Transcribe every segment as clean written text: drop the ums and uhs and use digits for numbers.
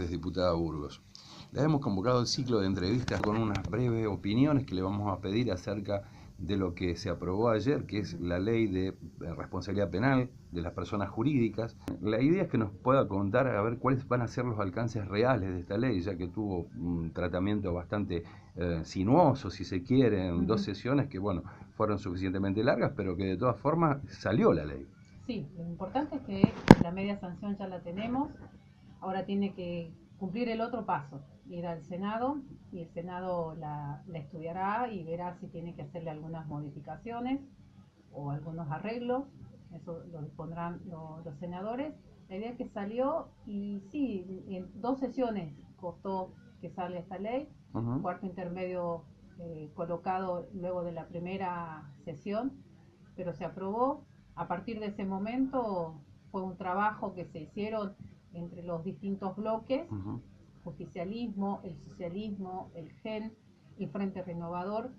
tardes, diputada Burgos. La hemos convocado al ciclo de entrevistas con unas breves opiniones que le vamos a pedir acerca de lo que se aprobó ayer, que es la ley de responsabilidad penal de las personas jurídicas. La idea es que nos pueda contar a ver cuáles van a ser los alcances reales de esta ley, ya que tuvo un tratamiento bastante sinuoso, si se quiere, en dos sesiones que, bueno, fueron suficientemente largas, pero que de todas formas salió la ley. Sí, lo importante es que la media sanción ya la tenemos, ahora tiene que cumplir el otro paso, ir al Senado, y el Senado la estudiará y verá si tiene que hacerle algunas modificaciones o algunos arreglos, eso lo dispondrán los senadores. La idea es que salió, y sí, en 2 sesiones costó que salga esta ley, cuarto intermedio colocado luego de la primera sesión, pero se aprobó. A partir de ese momento fue un trabajo que se hicieron entre los distintos bloques, justicialismo, el socialismo, el GEN, el Frente Renovador.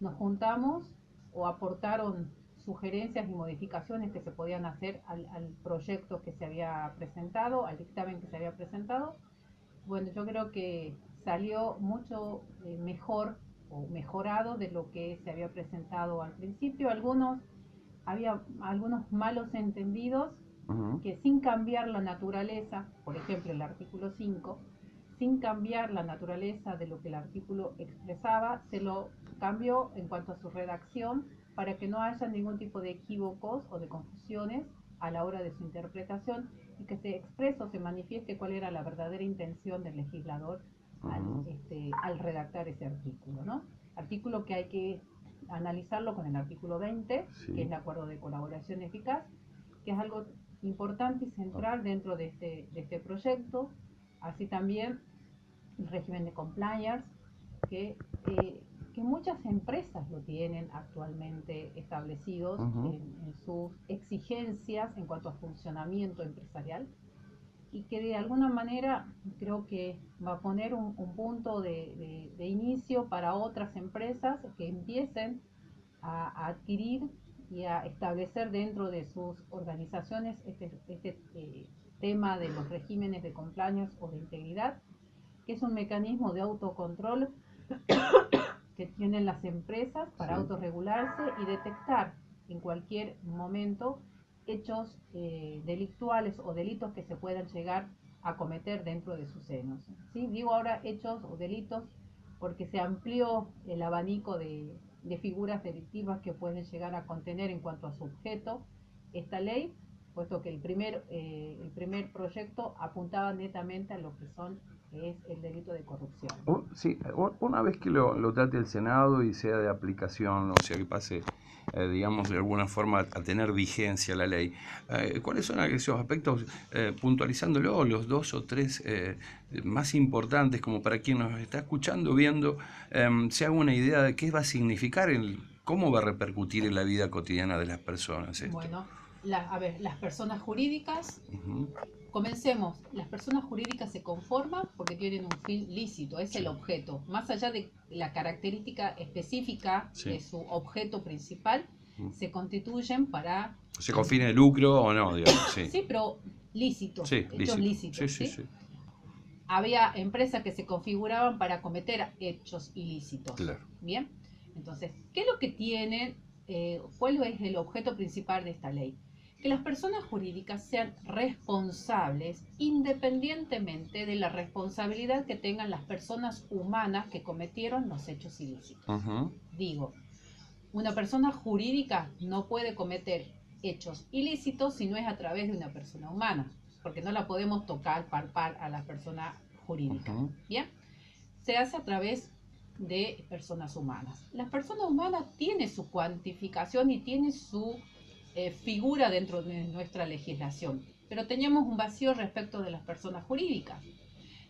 Nos juntamos o aportaron sugerencias y modificaciones que se podían hacer al proyecto que se había presentado, al dictamen que se había presentado. Bueno, yo creo que salió mucho mejor o mejorado de lo que se había presentado al principio. Había algunos malos entendidos que, sin cambiar la naturaleza, por ejemplo el artículo 5, sin cambiar la naturaleza de lo que el artículo expresaba, se lo cambió en cuanto a su redacción para que no haya ningún tipo de equívocos o de confusiones a la hora de su interpretación, y que se exprese o se manifieste cuál era la verdadera intención del legislador al redactar ese artículo, ¿no? Artículo que hay que analizarlo con el artículo 20, sí, que es el acuerdo de colaboración eficaz, que es algo importante y central dentro de este proyecto. Así también el régimen de compliance, que muchas empresas lo tienen actualmente establecidos en sus exigencias en cuanto a funcionamiento empresarial, y que de alguna manera creo que va a poner un punto de inicio para otras empresas que empiecen a adquirir y a establecer dentro de sus organizaciones este tema de los regímenes de compliance o de integridad, que es un mecanismo de autocontrol que tienen las empresas para autorregularse y detectar en cualquier momento hechos delictuales o delitos que se puedan llegar a cometer dentro de sus senos. ¿Sí? Digo ahora hechos o delitos porque se amplió el abanico de figuras delictivas que pueden llegar a contener en cuanto a su objeto esta ley, puesto que el primer proyecto apuntaba netamente a lo que es el delito de corrupción. Sí, una vez que lo trate el Senado y sea de aplicación, o sea que pase, digamos, de alguna forma a tener vigencia la ley, ¿cuáles son esos aspectos, puntualizándolo, los 2 o 3 más importantes, como para quien nos está escuchando, viendo, se haga una idea de qué va a significar, cómo va a repercutir en la vida cotidiana de las personas esto? Bueno, las personas jurídicas, comencemos. Las personas jurídicas se conforman porque tienen un fin lícito, es el objeto. Más allá de la característica específica de su objeto principal, se constituyen para... O sea, con fines de lucro o no, digamos. Sí, pero lícitos, hechos lícitos. Sí. Había empresas que se configuraban para cometer hechos ilícitos. Claro. Bien, entonces, ¿qué es lo que tienen? ¿Cuál es el objeto principal de esta ley? Que las personas jurídicas sean responsables independientemente de la responsabilidad que tengan las personas humanas que cometieron los hechos ilícitos. Digo, una persona jurídica no puede cometer hechos ilícitos si no es a través de una persona humana, porque no la podemos tocar, palpar a la persona jurídica. Bien, se hace a través de personas humanas. Las personas humanas tienen su cuantificación y tienen su figura dentro de nuestra legislación, pero teníamos un vacío respecto de las personas jurídicas.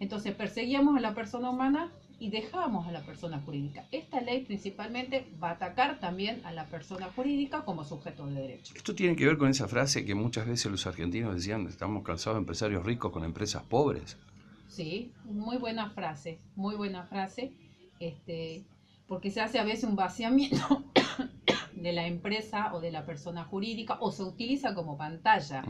Entonces perseguíamos a la persona humana y dejábamos a la persona jurídica. Esta ley principalmente va a atacar también a la persona jurídica como sujeto de derecho. Esto tiene que ver con esa frase que muchas veces los argentinos decían: estamos cansados de empresarios ricos con empresas pobres. Sí, muy buena frase, porque se hace a veces un vaciamiento de la empresa o de la persona jurídica, o se utiliza como pantalla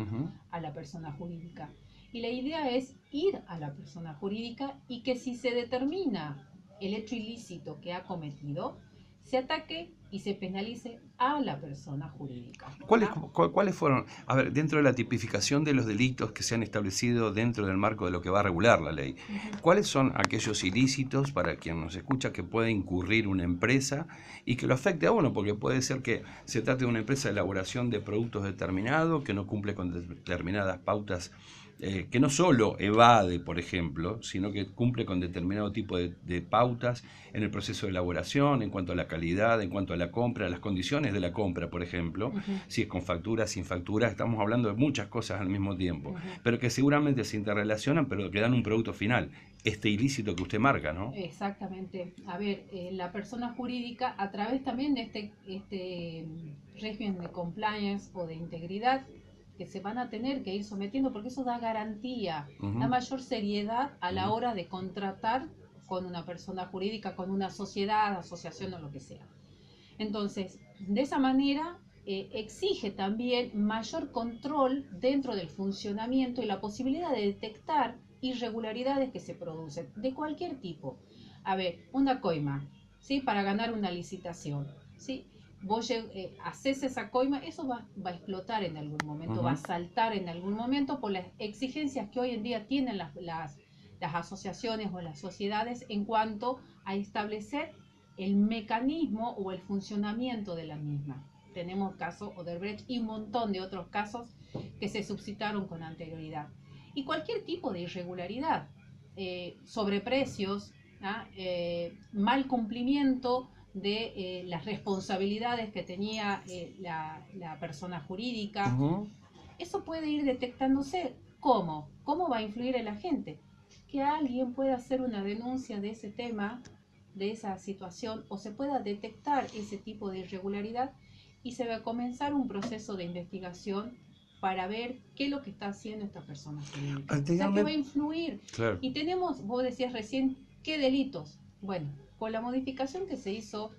a la persona jurídica. Y la idea es ir a la persona jurídica y que si se determina el hecho ilícito que ha cometido, se ataque y se penalice a la persona jurídica. ¿Cuáles fueron, a ver, dentro de la tipificación de los delitos que se han establecido dentro del marco de lo que va a regular la ley, cuáles son aquellos ilícitos para quien nos escucha que puede incurrir una empresa y que lo afecte a uno? Porque puede ser que se trate de una empresa de elaboración de productos determinados que no cumple con determinadas pautas, que no solo evade, por ejemplo, sino que cumple con determinado tipo de pautas en el proceso de elaboración, en cuanto a la calidad, en cuanto a la compra, las condiciones de la compra, por ejemplo, si es con factura, sin factura, estamos hablando de muchas cosas al mismo tiempo, pero que seguramente se interrelacionan, pero que dan un producto final, este ilícito que usted marca, ¿no? Exactamente. A ver, la persona jurídica, a través también de este régimen de compliance o de integridad, que se van a tener que ir sometiendo, porque eso da garantía, da mayor seriedad a la hora de contratar con una persona jurídica, con una sociedad, asociación o lo que sea. Entonces, de esa manera exige también mayor control dentro del funcionamiento y la posibilidad de detectar irregularidades que se producen de cualquier tipo. A ver, una coima, ¿sí? Para ganar una licitación, ¿sí? Vos haces esa coima, eso va a explotar en algún momento, va a saltar en algún momento por las exigencias que hoy en día tienen las asociaciones o las sociedades en cuanto a establecer el mecanismo o el funcionamiento de la misma. Tenemos caso Odebrecht y un montón de otros casos que se suscitaron con anterioridad. Y cualquier tipo de irregularidad, sobreprecios, mal cumplimiento de las responsabilidades que tenía la persona jurídica, eso puede ir detectándose. ¿Cómo? ¿Cómo va a influir en la gente? Que alguien pueda hacer una denuncia de ese tema, de esa situación, o se pueda detectar ese tipo de irregularidad y se va a comenzar un proceso de investigación para ver qué es lo que está haciendo esta persona jurídica. O sea, que va a influir. Claro. Y tenemos, vos decías recién, ¿qué delitos? Bueno, con la modificación que se hizo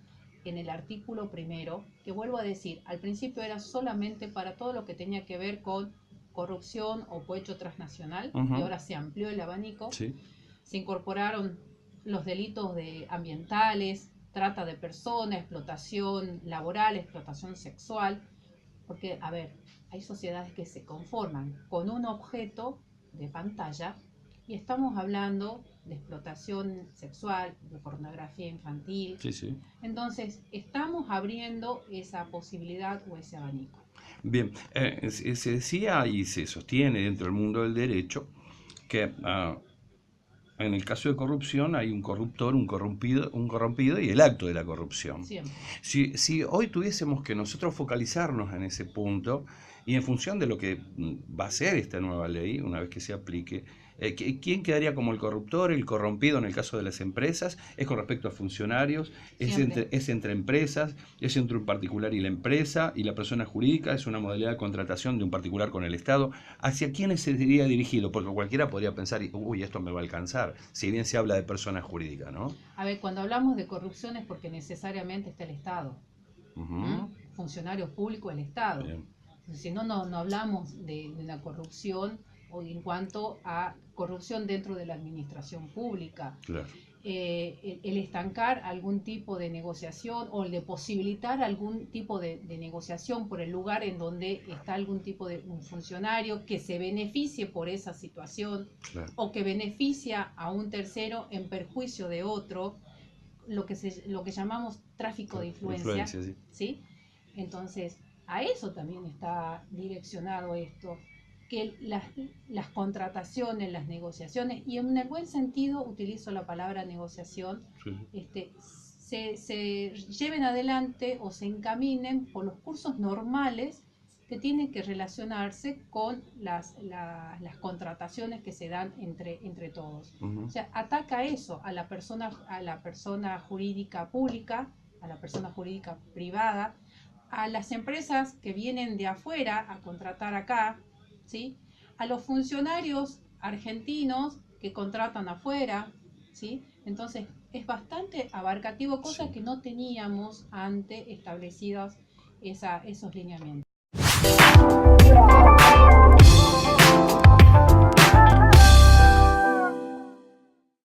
en el artículo primero, que vuelvo a decir, al principio era solamente para todo lo que tenía que ver con corrupción o cohecho transnacional, y ahora se amplió el abanico. Sí. Se incorporaron los delitos ambientales, trata de personas, explotación laboral, explotación sexual, porque, a ver, hay sociedades que se conforman con un objeto de pantalla y estamos hablando de explotación sexual, de pornografía infantil. Sí, sí. Entonces, estamos abriendo esa posibilidad o ese abanico. Bien, se decía y se sostiene dentro del mundo del derecho que en el caso de corrupción hay un corruptor, un corrompido y el acto de la corrupción. Siempre. Si hoy tuviésemos que nosotros focalizarnos en ese punto y en función de lo que va a ser esta nueva ley, una vez que se aplique, ¿quién quedaría como el corruptor, el corrompido en el caso de las empresas? ¿Es con respecto a funcionarios? ¿Es entre empresas? ¿Es entre un particular y la empresa? ¿Y la persona jurídica? ¿Es una modalidad de contratación de un particular con el Estado? ¿Hacia quiénes se diría dirigido? Porque cualquiera podría pensar, uy, esto me va a alcanzar, si bien se habla de persona jurídica, ¿no? A ver, cuando hablamos de corrupción es porque necesariamente está el Estado. Funcionarios públicos, el Estado. Bien. Si no, no hablamos de una corrupción o en cuanto a corrupción dentro de la administración pública. Claro. El estancar algún tipo de negociación o el de posibilitar algún tipo de negociación por el lugar en donde está algún tipo de un funcionario que se beneficie por esa situación, claro, o que beneficia a un tercero en perjuicio de otro, lo que llamamos tráfico de influencia, sí. ¿Sí? Entonces, a eso también está direccionado esto, que las contrataciones, las negociaciones, y en el buen sentido utilizo la palabra negociación, se lleven adelante o se encaminen por los cursos normales que tienen que relacionarse con las contrataciones que se dan entre todos. O sea, ataca eso a la persona jurídica pública, a la persona jurídica privada, a las empresas que vienen de afuera a contratar acá, ¿sí? A los funcionarios argentinos que contratan afuera, ¿sí? Entonces es bastante abarcativo, cosa que no teníamos antes establecidos esos lineamientos.